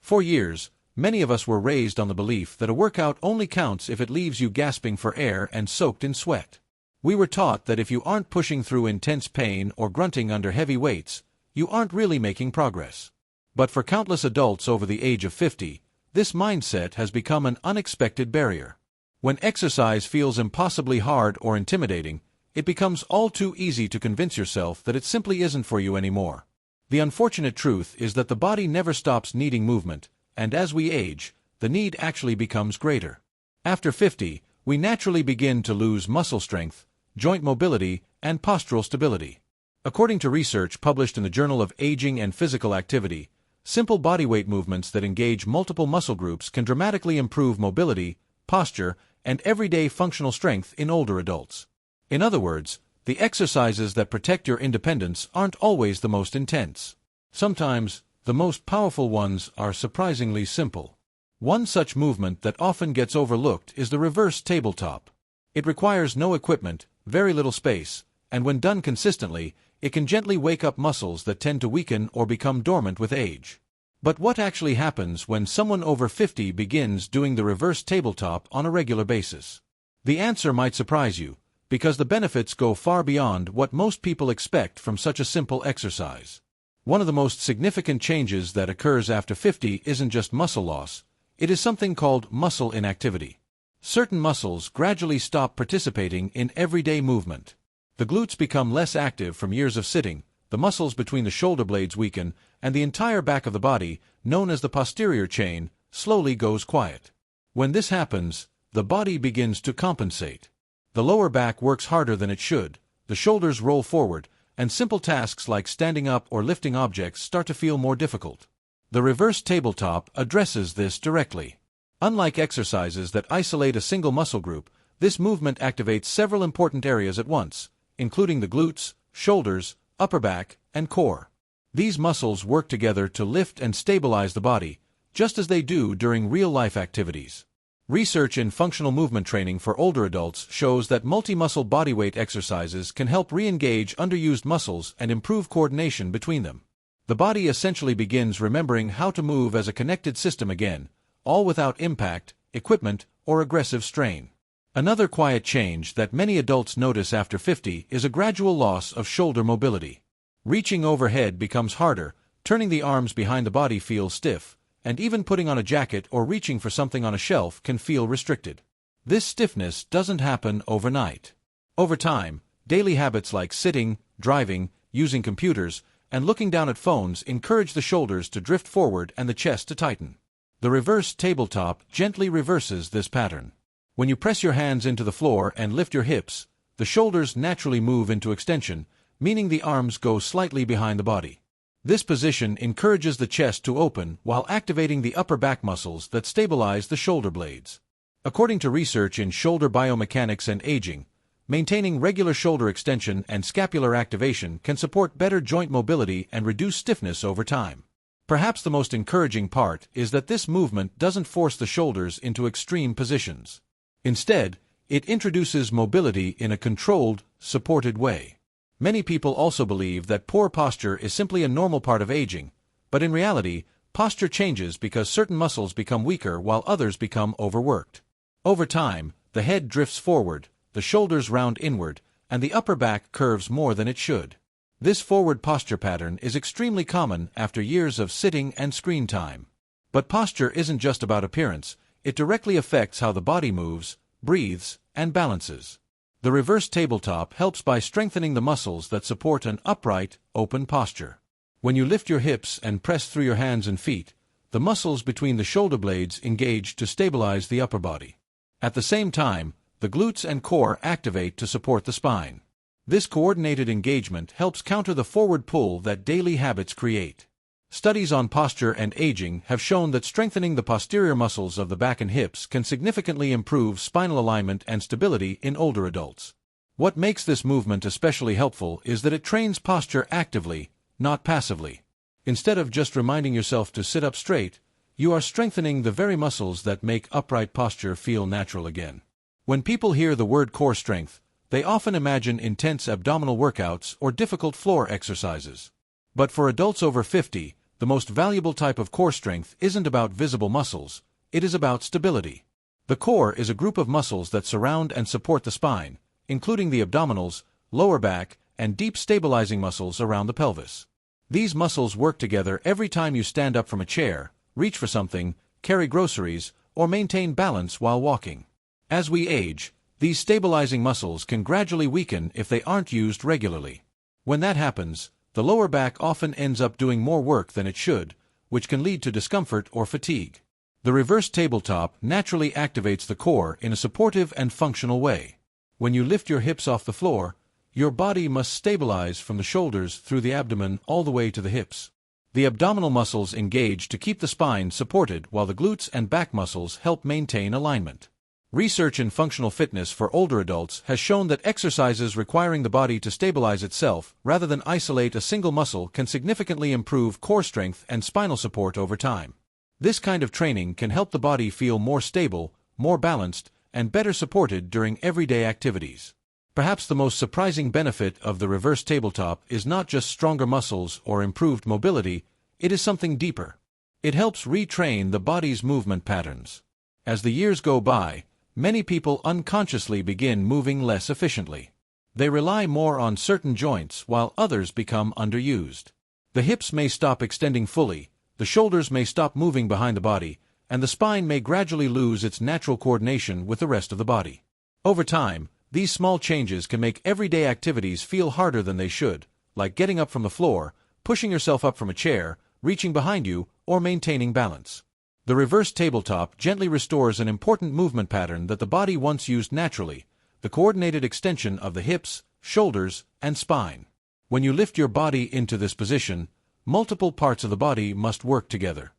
For years, many of us were raised on the belief that a workout only counts if it leaves you gasping for air and soaked in sweat. We were taught that if you aren't pushing through intense pain or grunting under heavy weights, you aren't really making progress. But for countless adults over the age of 50, this mindset has become an unexpected barrier. When exercise feels impossibly hard or intimidating, it becomes all too easy to convince yourself that it simply isn't for you anymore. The unfortunate truth is that the body never stops needing movement, and as we age, the need actually becomes greater. After 50, we naturally begin to lose muscle strength, joint mobility, and postural stability. According to research published in the Journal of Aging and Physical Activity, simple bodyweight movements that engage multiple muscle groups can dramatically improve mobility, posture, and everyday functional strength in older adults. In other words, the exercises that protect your independence aren't always the most intense. Sometimes, the most powerful ones are surprisingly simple. One such movement that often gets overlooked is the reverse tabletop. It requires no equipment, very little space, and when done consistently, it can gently wake up muscles that tend to weaken or become dormant with age. But what actually happens when someone over 50 begins doing the reverse tabletop on a regular basis? The answer might surprise you, because the benefits go far beyond what most people expect from such a simple exercise. One of the most significant changes that occurs after 50 isn't just muscle loss, it is something called muscle inactivity. Certain muscles gradually stop participating in everyday movement. The glutes become less active from years of sitting, the muscles between the shoulder blades weaken, and the entire back of the body, known as the posterior chain, slowly goes quiet. When this happens, the body begins to compensate. The lower back works harder than it should, the shoulders roll forward, and simple tasks like standing up or lifting objects start to feel more difficult. The reverse tabletop addresses this directly. Unlike exercises that isolate a single muscle group, this movement activates several important areas at once, including the glutes, shoulders, upper back, and core. These muscles work together to lift and stabilize the body, just as they do during real-life activities. Research in functional movement training for older adults shows that multi-muscle bodyweight exercises can help re-engage underused muscles and improve coordination between them. The body essentially begins remembering how to move as a connected system again, all without impact, equipment, or aggressive strain. Another quiet change that many adults notice after 50 is a gradual loss of shoulder mobility. Reaching overhead becomes harder, turning the arms behind the body feels stiff, and even putting on a jacket or reaching for something on a shelf can feel restricted. This stiffness doesn't happen overnight. Over time, daily habits like sitting, driving, using computers, and looking down at phones encourage the shoulders to drift forward and the chest to tighten. The reverse tabletop gently reverses this pattern. When you press your hands into the floor and lift your hips, the shoulders naturally move into extension, meaning the arms go slightly behind the body. This position encourages the chest to open while activating the upper back muscles that stabilize the shoulder blades. According to research in shoulder biomechanics and aging, maintaining regular shoulder extension and scapular activation can support better joint mobility and reduce stiffness over time. Perhaps the most encouraging part is that this movement doesn't force the shoulders into extreme positions. Instead, it introduces mobility in a controlled, supported way. Many people also believe that poor posture is simply a normal part of aging, but in reality, posture changes because certain muscles become weaker while others become overworked. Over time, the head drifts forward, the shoulders round inward, and the upper back curves more than it should. This forward posture pattern is extremely common after years of sitting and screen time. But posture isn't just about appearance, it directly affects how the body moves, breathes, and balances. The reverse tabletop helps by strengthening the muscles that support an upright, open posture. When you lift your hips and press through your hands and feet, the muscles between the shoulder blades engage to stabilize the upper body. At the same time, the glutes and core activate to support the spine. This coordinated engagement helps counter the forward pull that daily habits create. Studies on posture and aging have shown that strengthening the posterior muscles of the back and hips can significantly improve spinal alignment and stability in older adults. What makes this movement especially helpful is that it trains posture actively, not passively. Instead of just reminding yourself to sit up straight, you are strengthening the very muscles that make upright posture feel natural again. When people hear the word core strength, they often imagine intense abdominal workouts or difficult floor exercises. But for adults over 50, The most valuable type of core strength isn't about visible muscles, it is about stability. The core is a group of muscles that surround and support the spine, including the abdominals, lower back, and deep stabilizing muscles around the pelvis. These muscles work together every time you stand up from a chair, reach for something, carry groceries, or maintain balance while walking. As we age, these stabilizing muscles can gradually weaken if they aren't used regularly. When that happens, the lower back often ends up doing more work than it should, which can lead to discomfort or fatigue. The reverse tabletop naturally activates the core in a supportive and functional way. When you lift your hips off the floor, your body must stabilize from the shoulders through the abdomen all the way to the hips. The abdominal muscles engage to keep the spine supported while the glutes and back muscles help maintain alignment. Research in functional fitness for older adults has shown that exercises requiring the body to stabilize itself rather than isolate a single muscle can significantly improve core strength and spinal support over time. This kind of training can help the body feel more stable, more balanced, and better supported during everyday activities. Perhaps the most surprising benefit of the reverse tabletop is not just stronger muscles or improved mobility, it is something deeper. It helps retrain the body's movement patterns. As the years go by, many people unconsciously begin moving less efficiently. They rely more on certain joints while others become underused. The hips may stop extending fully, the shoulders may stop moving behind the body, and the spine may gradually lose its natural coordination with the rest of the body. Over time, these small changes can make everyday activities feel harder than they should, like getting up from the floor, pushing yourself up from a chair, reaching behind you, or maintaining balance. The reverse tabletop gently restores an important movement pattern that the body once used naturally, the coordinated extension of the hips, shoulders, and spine. When you lift your body into this position, multiple parts of the body must work together.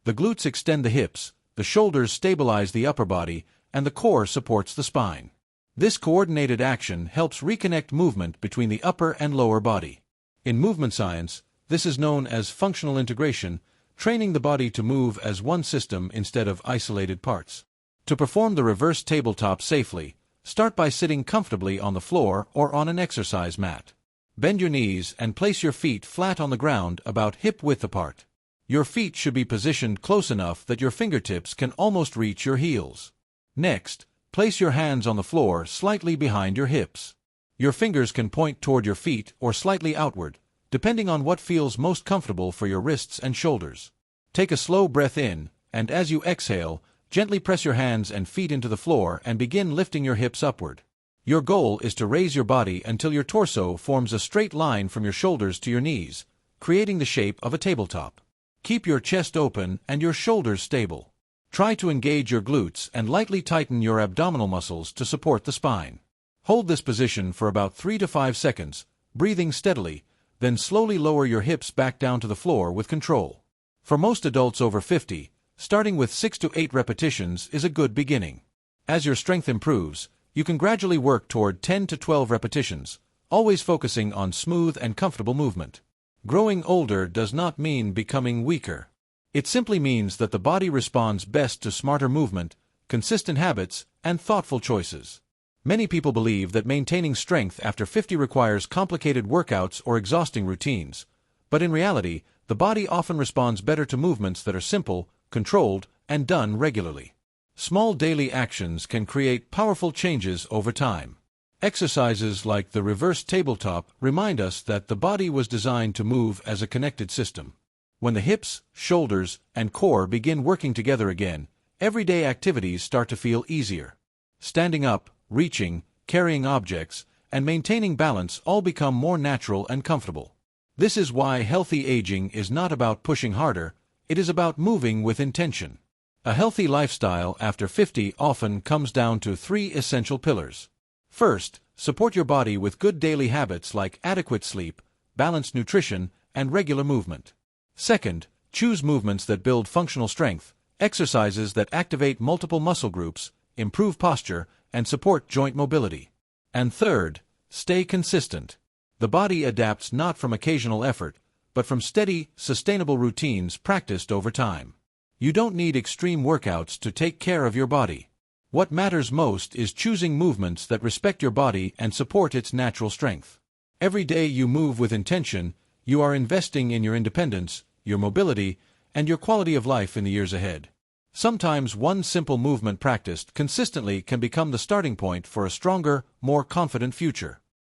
The glutes extend the hips, the shoulders stabilize the upper body, and the core supports the spine. This coordinated action helps reconnect movement between the upper and lower body. In movement science, this is known as functional integration, training the body to move as one system instead of isolated parts. To perform the reverse tabletop safely, start by sitting comfortably on the floor or on an exercise mat. Bend your knees and place your feet flat on the ground about hip-width apart. Your feet should be positioned close enough that your fingertips can almost reach your heels. Next, place your hands on the floor slightly behind your hips. Your fingers can point toward your feet or slightly outward, depending on what feels most comfortable for your wrists and shoulders. Take a slow breath in, and as you exhale, gently press your hands and feet into the floor and begin lifting your hips upward. Your goal is to raise your body until your torso forms a straight line from your shoulders to your knees, creating the shape of a tabletop. Keep your chest open and your shoulders stable. Try to engage your glutes and lightly tighten your abdominal muscles to support the spine. Hold this position for about 3 to 5 seconds, breathing steadily, then slowly lower your hips back down to the floor with control. For most adults over 50, starting with 6 to 8 repetitions is a good beginning. As your strength improves, you can gradually work toward 10 to 12 repetitions, always focusing on smooth and comfortable movement. Growing older does not mean becoming weaker. It simply means that the body responds best to smarter movement, consistent habits, and thoughtful choices. Many people believe that maintaining strength after 50 requires complicated workouts or exhausting routines, but in reality, the body often responds better to movements that are simple, controlled, and done regularly. Small daily actions can create powerful changes over time. Exercises like the reverse tabletop remind us that the body was designed to move as a connected system. When the hips, shoulders, and core begin working together again, everyday activities start to feel easier. Standing up, reaching, carrying objects, and maintaining balance all become more natural and comfortable. This is why healthy aging is not about pushing harder, it is about moving with intention. A healthy lifestyle after 50 often comes down to 3 essential pillars. First, support your body with good daily habits like adequate sleep, balanced nutrition, and regular movement. Second, choose movements that build functional strength, exercises that activate multiple muscle groups, improve posture, and support joint mobility. And third, stay consistent. The body adapts not from occasional effort, but from steady, sustainable routines practiced over time. You don't need extreme workouts to take care of your body. What matters most is choosing movements that respect your body and support its natural strength. Every day you move with intention, you are investing in your independence, your mobility, and your quality of life in the years ahead. Sometimes one simple movement practiced consistently can become the starting point for a stronger, more confident future.